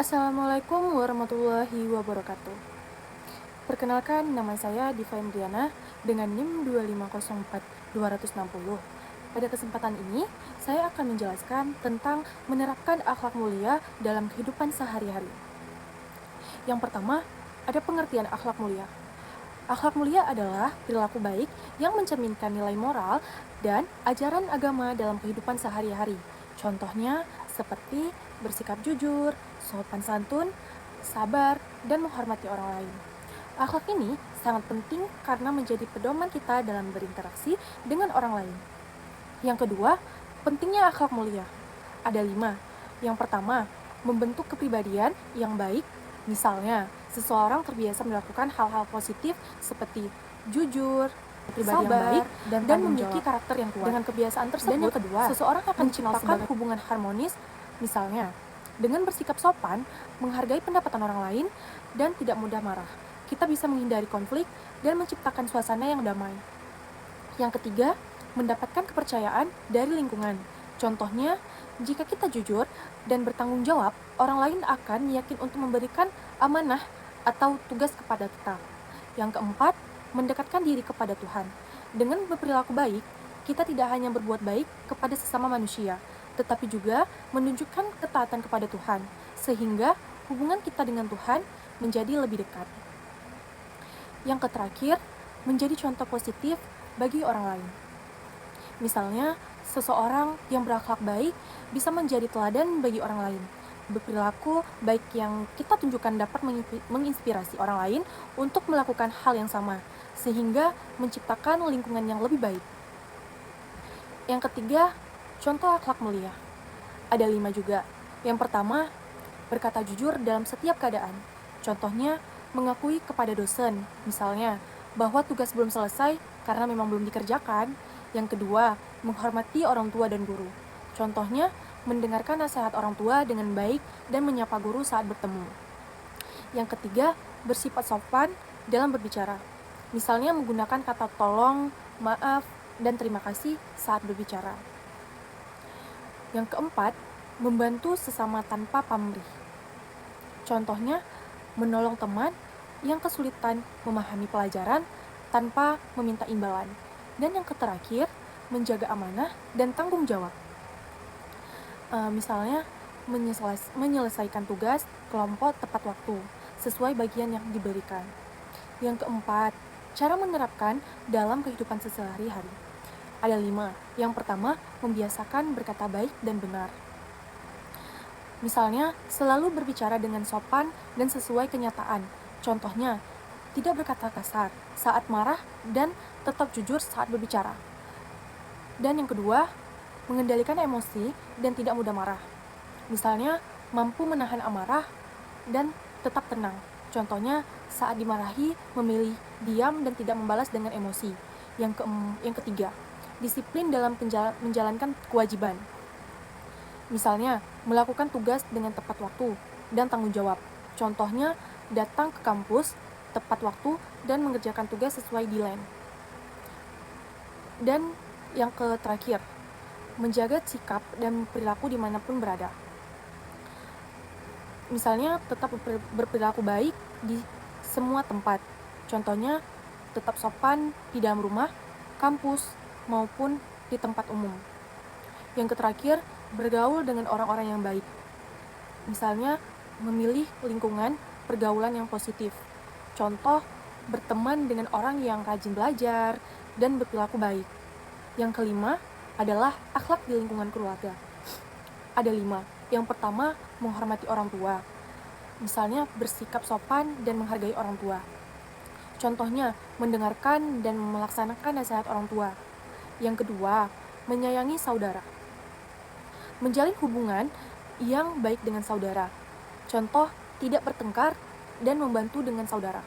Assalamualaikum warahmatullahi wabarakatuh. Perkenalkan, nama saya Diva Indriana dengan NIM 2504260. Pada kesempatan ini, saya akan menjelaskan tentang menerapkan akhlak mulia dalam kehidupan sehari-hari. Yang pertama, ada pengertian akhlak mulia. Akhlak mulia adalah perilaku baik yang mencerminkan nilai moral dan ajaran agama dalam kehidupan sehari-hari. Contohnya seperti bersikap jujur, sopan santun, sabar, dan menghormati orang lain. Akhlak ini sangat penting karena menjadi pedoman kita dalam berinteraksi dengan orang lain. Yang kedua, pentingnya akhlak mulia. Ada 5. Yang pertama, membentuk kepribadian yang baik. Misalnya, seseorang terbiasa melakukan hal-hal positif seperti jujur, pribadi yang baik, dan memiliki karakter yang kuat. Dengan kebiasaan tersebut, dan yang kedua, seseorang akan menciptakan hubungan harmonis, misalnya dengan bersikap sopan, menghargai pendapatan orang lain, dan tidak mudah marah. Kita bisa menghindari konflik dan menciptakan suasana yang damai. Yang ketiga, mendapatkan kepercayaan dari lingkungan. Contohnya, jika kita jujur dan bertanggung jawab, orang lain akan yakin untuk memberikan amanah atau tugas kepada kita. Yang keempat, mendekatkan diri kepada Tuhan. Dengan berperilaku baik, kita tidak hanya berbuat baik kepada sesama manusia, tetapi juga menunjukkan ketaatan kepada Tuhan, sehingga hubungan kita dengan Tuhan menjadi lebih dekat. Yang terakhir, menjadi contoh positif bagi orang lain. Misalnya, seseorang yang berakhlak baik bisa menjadi teladan bagi orang lain. Berperilaku baik yang kita tunjukkan dapat menginspirasi orang lain untuk melakukan hal yang sama, sehingga menciptakan lingkungan yang lebih baik. Yang ketiga, contoh akhlak mulia. Ada 5 juga. Yang pertama, berkata jujur dalam setiap keadaan. Contohnya, mengakui kepada dosen, misalnya, bahwa tugas belum selesai karena memang belum dikerjakan. Yang kedua, menghormati orang tua dan guru. Contohnya, mendengarkan nasihat orang tua dengan baik dan menyapa guru saat bertemu. Yang ketiga, bersifat sopan dalam berbicara. Misalnya menggunakan kata tolong, maaf, dan terima kasih saat berbicara. Yang keempat, membantu sesama tanpa pamrih. Contohnya, menolong teman yang kesulitan memahami pelajaran tanpa meminta imbalan. Dan yang terakhir, menjaga amanah dan tanggung jawab. Misalnya, menyelesaikan tugas kelompok tepat waktu, sesuai bagian yang diberikan. Yang keempat, cara menerapkan dalam kehidupan sehari-hari. Ada 5. Yang pertama, membiasakan berkata baik dan benar. Misalnya, selalu berbicara dengan sopan dan sesuai kenyataan. Contohnya, tidak berkata kasar saat marah dan tetap jujur saat berbicara. Dan yang kedua, mengendalikan emosi dan tidak mudah marah. Misalnya, mampu menahan amarah dan tetap tenang. Contohnya, saat dimarahi, memilih diam dan tidak membalas dengan emosi. Yang ketiga, disiplin dalam menjalankan kewajiban. Misalnya, melakukan tugas dengan tepat waktu dan tanggung jawab. Contohnya, datang ke kampus tepat waktu dan mengerjakan tugas sesuai deadline. Dan yang terakhir, menjaga sikap dan perilaku dimanapun berada. Misalnya, tetap berperilaku baik di semua tempat. Contohnya, tetap sopan di dalam rumah, kampus, maupun di tempat umum. Yang terakhir, bergaul dengan orang-orang yang baik. Misalnya, memilih lingkungan pergaulan yang positif. Contoh, berteman dengan orang yang rajin belajar dan berperilaku baik. Yang kelima adalah akhlak di lingkungan keluarga. Ada 5. Yang pertama, menghormati orang tua. Misalnya, bersikap sopan dan menghargai orang tua. Contohnya, mendengarkan dan melaksanakan nasihat orang tua. Yang kedua, menyayangi saudara. Menjalin hubungan yang baik dengan saudara. Contoh, tidak bertengkar dan membantu dengan saudara.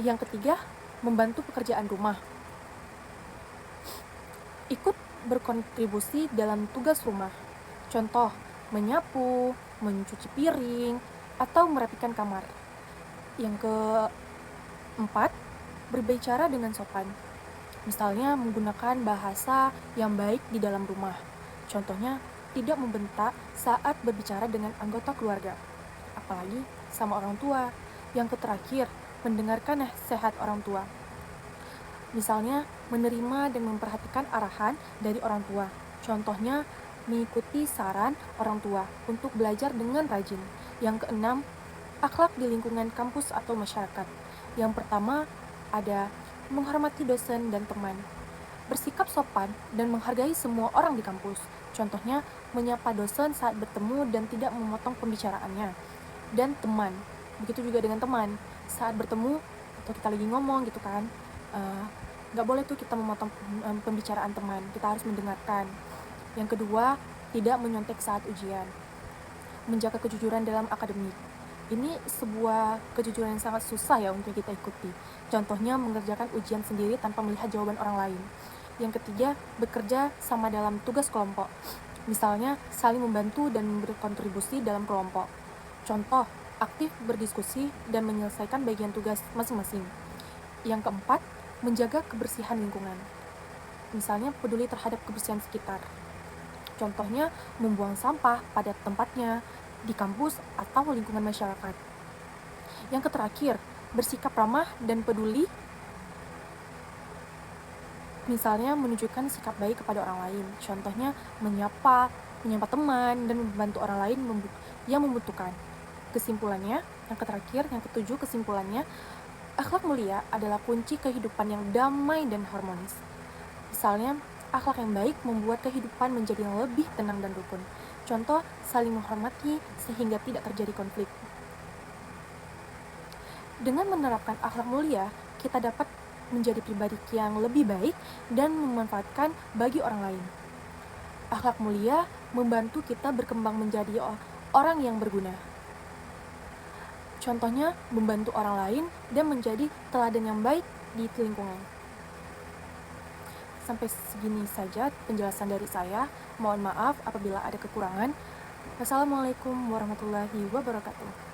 Yang ketiga, membantu pekerjaan rumah. Ikut berkontribusi dalam tugas rumah. Contoh, menyapu, mencuci piring, atau merapikan kamar. Yang keempat, berbicara dengan sopan. Misalnya, menggunakan bahasa yang baik di dalam rumah. Contohnya, tidak membentak saat berbicara dengan anggota keluarga, apalagi sama orang tua. Yang terakhir, mendengarkan nasihat orang tua. Misalnya, menerima dan memperhatikan arahan dari orang tua. Contohnya, mengikuti saran orang tua untuk belajar dengan rajin. Yang keenam, akhlak di lingkungan kampus atau masyarakat. Yang pertama, ada menghormati dosen dan teman. Bersikap sopan dan menghargai semua orang di kampus. Contohnya, menyapa dosen saat bertemu dan tidak memotong pembicaraannya. Dan teman, begitu juga dengan teman. Saat bertemu atau kita lagi ngomong gitu kan, nggak boleh tuh kita memotong pembicaraan teman, kita harus mendengarkan. Yang kedua, tidak menyontek saat ujian. Menjaga kejujuran dalam akademik. Ini sebuah kejujuran yang sangat susah ya untuk kita ikuti. Contohnya, mengerjakan ujian sendiri tanpa melihat jawaban orang lain. Yang ketiga, bekerja sama dalam tugas kelompok. Misalnya, saling membantu dan memberi kontribusi dalam kelompok. Contoh, aktif berdiskusi dan menyelesaikan bagian tugas masing-masing. Yang keempat, menjaga kebersihan lingkungan. Misalnya, peduli terhadap kebersihan sekitar. Contohnya, membuang sampah pada tempatnya di kampus atau lingkungan masyarakat. Yang terakhir, bersikap ramah dan peduli. Misalnya, menunjukkan sikap baik kepada orang lain. Contohnya, menyapa teman dan membantu orang lain yang membutuhkan. Kesimpulannya, yang terakhir, yang ketujuh, kesimpulannya, akhlak mulia adalah kunci kehidupan yang damai dan harmonis. Misalnya, akhlak yang baik membuat kehidupan menjadi lebih tenang dan rukun. Contoh, saling menghormati sehingga tidak terjadi konflik. Dengan menerapkan akhlak mulia, kita dapat menjadi pribadi yang lebih baik dan memanfaatkan bagi orang lain. Akhlak mulia membantu kita berkembang menjadi orang yang berguna. Contohnya, membantu orang lain dan menjadi teladan yang baik di lingkungan. Sampai segini saja penjelasan dari saya. Mohon maaf apabila ada kekurangan. Wassalamualaikum warahmatullahi wabarakatuh.